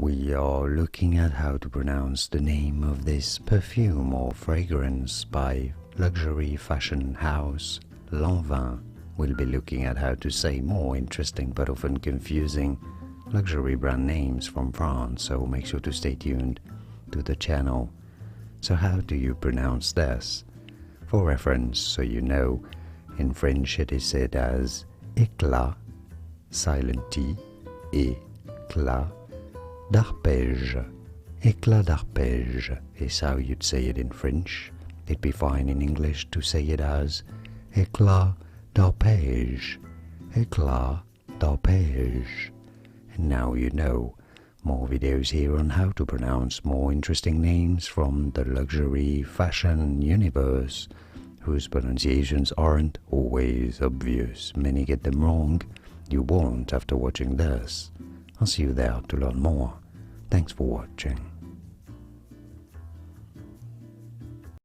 We are looking at how to pronounce the name of this perfume or fragrance by luxury fashion house Lanvin. We'll be looking at how to say more interesting but often confusing luxury brand names from France, so make sure to stay tuned to the channel. So how do you pronounce this? For reference, so you know, in French it is said as éclat, silent T, éclat d'arpège. Éclat d'arpège is how you'd say it in French. It'd be fine in English to say it as éclat d'arpège. Éclat d'arpège. And now you know. More videos here on how to pronounce more interesting names from the luxury fashion universe, whose pronunciations aren't always obvious. Many get them wrong. You won't after watching this. I'll see you there to learn more. Thanks for watching.